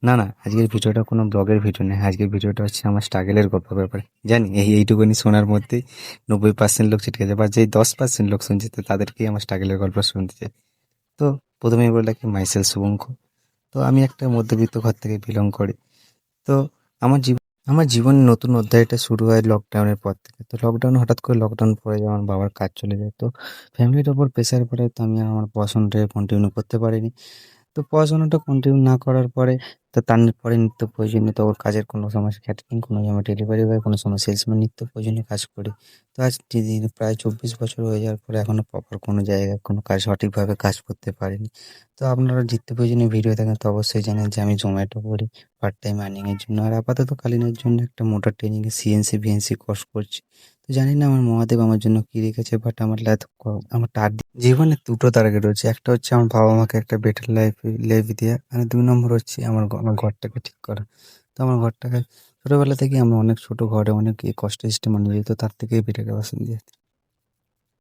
না, আজকের ভিডিওটা কোনো ব্লগের ভিডিও নয়। আজকের ভিডিওটা হচ্ছে আমার স্ট্রাগলের গল্পের ব্যাপারে। জানি এইটুকুনি শোনার মধ্যেই 90% লোক ছিটকে যাবে। আর যেই 10% লোক শুনছে তো তাদেরকেই আমার স্ট্রাগলের গল্প শুনতে চাই। তো প্রথমেই বলে রাখি, মাইসেলফ শুভঙ্ক। তো আমি একটা মধ্যবিত্ত ঘর থেকে বিলং করি। তো আমার জীবন আমার জীবনের নতুন অধ্যায়টা শুরু হয় লকডাউনের পর থেকে। তো হঠাৎ করে লকডাউন পড়ে যায়, আমার বাবার কাজ চলে যায়। তো ফ্যামিলির ওপর প্রেশার পড়ে, তো আমি আর আমার পড়াশোনাটাকে কন্টিনিউ করতে পারিনি। তো পড়াশোনাটা কন্টিনিউ না করার পরে তো তারপরে নিত্য প্রয়োজনীয় তো ওর কাজের কোনো সময় ক্যাটারিং, কোনো সময় ডেলিভারি বয়, কোনো সময় সেলসম্যান, নিত্য প্রয়োজনীয় কাজ করি। তো আজ দিন প্রায় 24 বছর হয়ে যাওয়ার পরে এখনো প্রপার কোনো জায়গায় কোনো কাজ সঠিকভাবে কাজ করতে পারিনি। তো আপনারা নিত্য প্রয়োজনীয় ভিডিও দেখেন তো অবশ্যই জানেন যে আমি জোম্যাটো করি পার্ট টাইম আর্নিংয়ের জন্য। আর আপাততকালীনের জন্য একটা মোটর ট্রেনিংয়ে সিএনসি ভিএনসি কোর্স করছি। তো জানি না আমার মহাদেব আমার জন্য কি রেখেছে, বাট আমার জীবনে দুটো টার্গেট রয়েছে। একটা হচ্ছে আমার বাবা মাকে একটা বেটার লাইফ দেওয়া, আর 2 নম্বর হচ্ছে আমার ঘরটাকে ঠিক করা। তো আমার ঘরটাকে ছোটবেলা থেকে আমরা অনেক ছোট ঘরে অনেক কষ্টে মানুষ যেত, তার থেকে বেটার বাসন দিয়ে